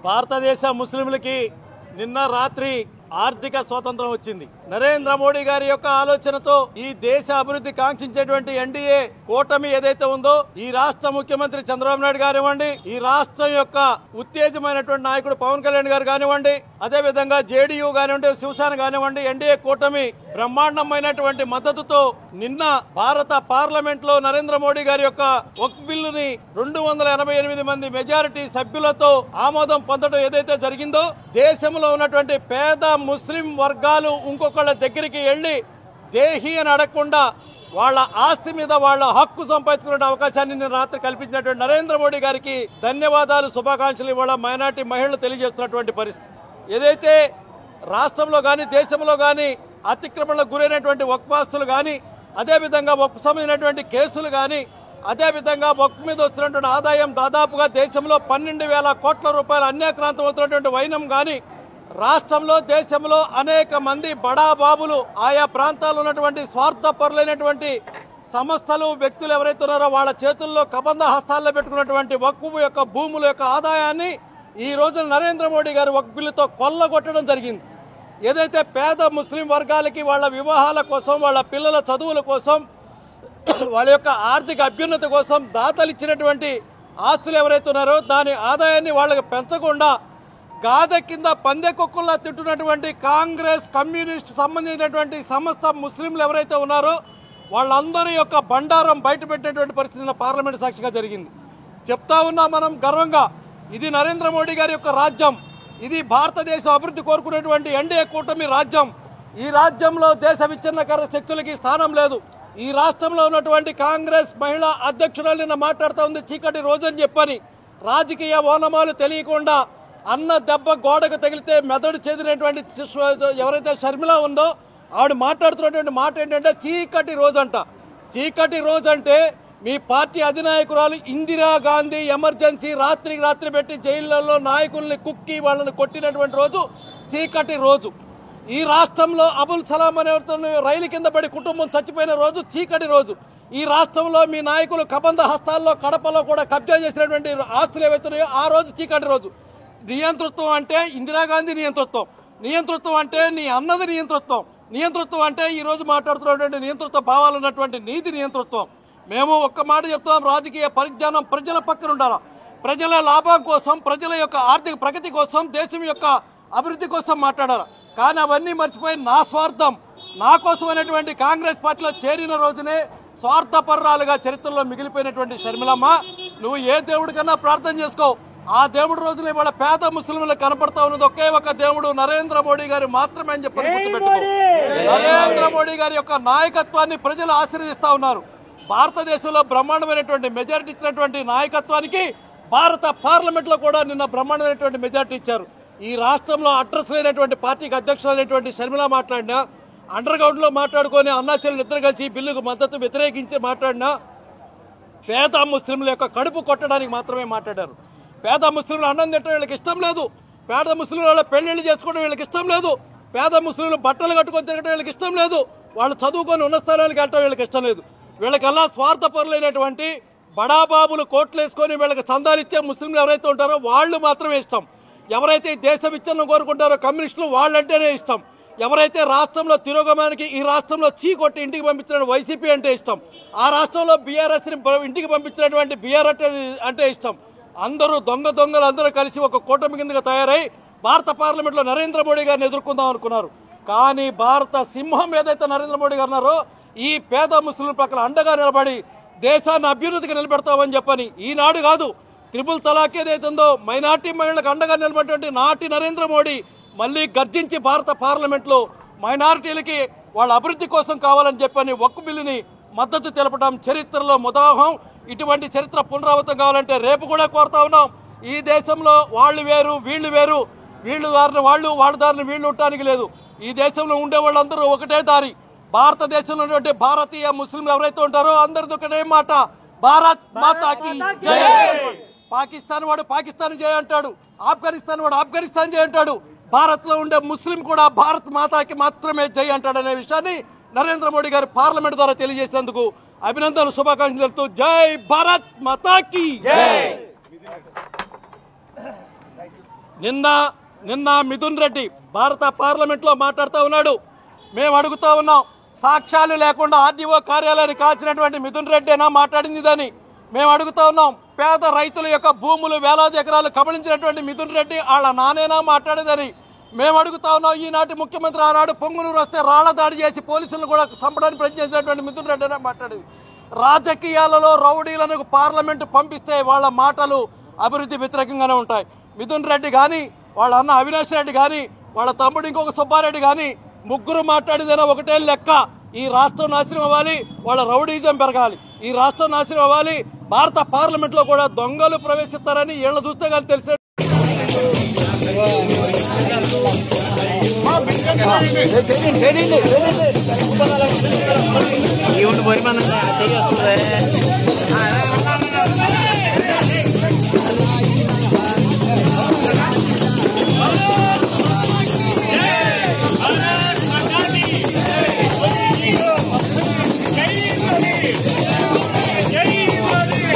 భారతదేశ ముస్లింలకి నిన్న రాత్రి ఆర్థిక స్వాతంత్రం వచ్చింది. నరేంద్ర మోడీ గారి యొక్క ఆలోచనతో ఈ దేశ అభివృద్ధి కాంక్షించేటువంటి ఎన్డీఏ కూటమి ఏదైతే ఉందో, ఈ రాష్ట్ర ముఖ్యమంత్రి చంద్రబాబు నాయుడు కానివ్వండి, ఈ రాష్ట్రం యొక్క ఉత్తేజమైనటువంటి నాయకుడు పవన్ కళ్యాణ్ గారు కానివ్వండి, అదే విధంగా జేడీయూ కానివ్వండి, శివసేన కానివ్వండి, ఎన్డీఏ కూటమి బ్రహ్మాండమైనటువంటి మద్దతుతో నిన్న భారత పార్లమెంట్ లో నరేంద్ర మోడీ గారి యొక్క వక్ఫ్ బిల్లుని 288 మంది మెజారిటీ సభ్యులతో ఆమోదం పొందడం ఏదైతే జరిగిందో, దేశంలో ఉన్నటువంటి పేద ముస్లిం వర్గాలు ఇంకొకళ్ళ దగ్గరికి వెళ్లి దేహి అని అడగకుండా వాళ్ళ ఆస్తి మీద వాళ్ళ హక్కు సంపాదించుకునే అవకాశాన్ని నిన్న రాత్రి కల్పించినటువంటి నరేంద్ర మోడీ గారికి ధన్యవాదాలు, శుభాకాంక్షలు ఇవాళ మైనార్టీ మహిళలు తెలియజేస్తున్నటువంటి పరిస్థితి. ఏదైతే రాష్ట్రంలో కానీ దేశంలో కానీ అతిక్రమణలకు గురైనటువంటి వక్ఫ్ ఆస్తులు కానీ, అదేవిధంగా వక్ఫ్ సంబంధించినటువంటి కేసులు కానీ, అదేవిధంగా వక్ఫ్ మీద వచ్చినటువంటి ఆదాయం దాదాపుగా దేశంలో 12,000 కోట్ల రూపాయల అన్యాక్రాంతం అవుతున్నటువంటి వైనం కానీ, రాష్ట్రంలో దేశంలో అనేక మంది బడాబాబులు ఆయా ప్రాంతాల్లో ఉన్నటువంటి స్వార్థపరులైనటువంటి సంస్థలు వ్యక్తులు ఎవరైతే ఉన్నారో వాళ్ళ చేతుల్లో కబంధ హస్తాల్లో పెట్టుకున్నటువంటి వక్ఫ్ యొక్క భూముల యొక్క ఆదాయాన్ని ఈ రోజు నరేంద్ర మోడీ గారు వక్ఫ్ బిల్లుతో కొల్లగొట్టడం జరిగింది. ఏదైతే పేద ముస్లిం వర్గాలకి వాళ్ళ వివాహాల కోసం, వాళ్ళ పిల్లల చదువుల కోసం, వాళ్ళ యొక్క ఆర్థిక అభ్యున్నతి కోసం దాతలు ఇచ్చినటువంటి ఆస్తులు ఎవరైతే ఉన్నారో దాని ఆదాయాన్ని వాళ్ళకి పెంచకుండా గాదె కింద పందెకొక్కుల్లా తింటున్నటువంటి కాంగ్రెస్, కమ్యూనిస్ట్ సంబంధించినటువంటి సమస్త ముస్లింలు ఎవరైతే ఉన్నారో వాళ్ళందరి యొక్క బండారం బయటపెట్టినటువంటి పరిస్థితి పార్లమెంట్ సాక్షిగా జరిగింది. చెప్తా ఉన్నా మనం గర్వంగా, ఇది నరేంద్ర మోడీ గారి యొక్క రాజ్యం, ఇది భారతదేశ అభివృద్ధి కోరుకునేటువంటి ఎన్డీఏ కూటమి రాజ్యం. ఈ రాజ్యంలో దేశ విచ్ఛిన్నకర శక్తులకి స్థానం లేదు. ఈ రాష్ట్రంలో ఉన్నటువంటి కాంగ్రెస్ మహిళా అధ్యక్షురాలు నిన్న మాట్లాడుతూ ఉంది చీకటి రోజని చెప్పని. రాజకీయ ఓనమాలు తెలియకుండా అన్న దెబ్బ గోడకు తగిలితే మెదడు చెదిరినటువంటి ఎవరైతే షర్మిల ఉందో ఆవిడ మాట్లాడుతున్నటువంటి మాట ఏంటంటే చీకటి రోజు అంట. చీకటి రోజు అంటే మీ పార్టీ అధినాయకురాలు ఇందిరాగాంధీ ఎమర్జెన్సీ రాత్రి పెట్టి జైళ్లలో నాయకుల్ని కుక్కి వాళ్ళని కొట్టినటువంటి రోజు చీకటి రోజు. ఈ రాష్ట్రంలో అబుల్ సలాం అనే రైలు కింద పడి కుటుంబం చచ్చిపోయిన రోజు చీకటి రోజు. ఈ రాష్ట్రంలో మీ నాయకులు కబంధ హస్తాల్లో కడపలో కూడా కబ్జా చేసినటువంటి ఆస్తులు ఏవైతున్నాయో ఆ రోజు చీకటి రోజు. నియంతృత్వం అంటే ఇందిరాగాంధీ నియంతృత్వం, నియంతృత్వం అంటే నీ అన్నది నియంతృత్వం, నియంతృత్వం అంటే ఈ రోజు మాట్లాడుతున్నటువంటి నియంతృత్వ భావాలు ఉన్నటువంటి నీతి నియంతృత్వం. మేము ఒక్క మాట చెప్తున్నాం, రాజకీయ పరిజ్ఞానం ప్రజల పక్కన ఉండాలా. ప్రజల లాభం కోసం, ప్రజల యొక్క ఆర్థిక ప్రగతి కోసం, దేశం యొక్క అభివృద్ధి కోసం మాట్లాడాలి. కానీ అవన్నీ మర్చిపోయి నా స్వార్థం, నా కోసం అనేటువంటి కాంగ్రెస్ పార్టీలో చేరిన రోజునే స్వార్థపర్రాలుగా చరిత్రలో మిగిలిపోయినటువంటి షర్మిలమ్మ, నువ్వు ఏ దేవుడికన్నా ప్రార్థన చేసుకో, ఆ దేవుడి రోజున ఇవాళ పేద ముస్లింలకు కనపడతా ఉన్నది ఒకే ఒక దేవుడు నరేంద్ర మోడీ గారు మాత్రమే అని చెప్పని గుర్తుపెట్టుకో. నరేంద్ర మోడీ గారి యొక్క నాయకత్వాన్ని ప్రజలు ఆశీర్వదిస్తా ఉన్నారు. భారతదేశంలో బ్రహ్మాండమైనటువంటి మెజారిటీ ఇచ్చినటువంటి నాయకత్వానికి భారత పార్లమెంట్ లో కూడా నిన్న బ్రహ్మాండమైనటువంటి మెజారిటీ ఇచ్చారు. ఈ రాష్ట్రంలో అడ్రస్ లేనటువంటి పార్టీకి అధ్యక్షులైనటువంటి షర్మిల మాట్లాడినా, అండర్ గ్రౌండ్ లో మాట్లాడుకొని అన్నాచెల్లి ఇద్దరు కలిసి బిల్లుకు మద్దతు వ్యతిరేకించి మాట్లాడినా పేద ముస్లింల యొక్క కడుపు కొట్టడానికి మాత్రమే మాట్లాడారు. పేద ముస్లింలు అన్నం తింటడం వీళ్ళకి ఇష్టం లేదు, పేద ముస్లింల వాళ్ళ పెళ్లిళ్ళు చేసుకోవడం వీళ్ళకి ఇష్టం లేదు, పేద ముస్లింలు బట్టలు కట్టుకొని తిరగడం వీళ్ళకి ఇష్టం లేదు, వాళ్ళు చదువుకొని ఉన్న స్థానానికి వెళ్ళటం వీళ్ళకి ఇష్టం లేదు. వీళ్ళకల్లా స్వార్థపరులైనటువంటి బడాబాబులు కోట్లు వేసుకొని వీళ్ళకి చందాలు ఇచ్చే ముస్లింలు ఎవరైతే ఉంటారో వాళ్ళు మాత్రమే ఇష్టం. ఎవరైతే దేశ విచ్ఛిన్నం కోరుకుంటారో కమ్యూనిస్టులు వాళ్ళంటేనే ఇష్టం. ఎవరైతే రాష్ట్రంలో తిరోగమనానికి ఈ రాష్ట్రంలో చీకొట్టి ఇంటికి పంపించిన వైసీపీ అంటే ఇష్టం, ఆ రాష్ట్రంలో బీఆర్ఎస్ ఇంటికి పంపించినటువంటి బీఆర్ అంటే ఇష్టం. అందరూ దొంగలు అందరూ కలిసి ఒక కూటమి కిందగా తయారై భారత పార్లమెంట్ లో నరేంద్ర మోడీ గారిని ఎదుర్కొందాం అనుకున్నారు. కానీ భారత సింహం ఏదైతే నరేంద్ర మోడీ గారు ఉన్నారో ఈ పేద ముస్లింల పక్కన అండగా నిలబడి దేశాన్ని అభ్యున్నతికి నిలబెడతామని చెప్పని, ఈనాడు కాదు త్రిపుల్ తలాక్ ఏదైతుందో మైనార్టీ మహిళలకు అండగా నిలబడినటువంటి నాటి నరేంద్ర మోడీ మళ్ళీ గర్జించి భారత పార్లమెంట్ లో మైనారిటీలకి వాళ్ళ అభివృద్ధి కోసం కావాలని చెప్పని వక్ఫ్ బిల్లుని మద్దతు తెలపడం చరిత్రలో ముదాహం. ఇటువంటి చరిత్ర పునరావృతం కావాలంటే రేపు కూడా కోరుతా ఉన్నాం, ఈ దేశంలో వాళ్ళు వేరు వీళ్ళు వేరు, వీళ్ళు దారిని వాళ్ళు వాళ్ళ దారిని వీళ్ళు ఉండటానికి లేదు. ఈ దేశంలో ఉండే వాళ్ళందరూ ఒకటే దారి. భారతదేశంలో ఉన్నటువంటి భారతీయ ముస్లింలు ఎవరైతే ఉంటారో అందరిది ఒకటే మాట, భారత్ మాతాకి జై. పాకిస్తాన్ వాడు పాకిస్తాన్ జై అంటాడు, ఆఫ్ఘనిస్తాన్ వాడు ఆఫ్ఘనిస్తాన్ జై అంటాడు, భారత్ లో ఉండే ముస్లిం కూడా భారత్ మాతాకి మాత్రమే జై అంటాడనే విషయాన్ని నరేంద్ర మోడీ గారు పార్లమెంట్ ద్వారా తెలియజేసినందుకు అభినందనలు, శుభాకాంక్షలు తెలుపుతూ జై భారత్ మాతాకి జై. నిన్న మిథున్ రెడ్డి భారత పార్లమెంట్ లో మాట్లాడుతూ ఉన్నాడు. మేము అడుగుతా ఉన్నాం, సాక్ష్యాలు లేకుండా ఆర్డీఓ కార్యాలయాన్ని కాల్చినటువంటి మిథున్ రెడ్డినా మాట్లాడింది దాన్ని మేము అడుగుతా ఉన్నాం. పేద రైతుల యొక్క భూములు వేలాది ఎకరాలు కబళించినటువంటి మిథున్ రెడ్డి వాళ్ళ నానేనా మాట్లాడేదని మేము అడుగుతా ఉన్నాం. ఈనాటి ముఖ్యమంత్రి ఆనాడు పొంగునూరు వస్తే రాళ్ల దాడి చేసి పోలీసులను కూడా చంపడానికి ప్రయత్నించినటువంటి మిథున్ రెడ్డి అయినా మాట్లాడేది. రాజకీయాలలో రౌడీలను పార్లమెంటు పంపిస్తే వాళ్ళ మాటలు అభివృద్ధి వ్యతిరేకంగానే ఉంటాయి. మిథున్ రెడ్డి కానీ, వాళ్ళ అన్న అవినాష్ రెడ్డి కానీ, వాళ్ళ తమ్ముడు ఇంకొక సుబ్బారెడ్డి కానీ ముగ్గురు మాట్లాడేదైనా ఒకటే లెక్క. ఈ రాష్ట్రం నాశనం అవ్వాలి, వాళ్ళ రౌడీజం పెరగాలి. ఈ రాష్ట్రం నాశనం అవ్వాలి. భారత పార్లమెంట్ లో కూడా దొంగలు ప్రవేశిస్తారని వీళ్ళ చూస్తే కానీ తెలిసే Jai Modi,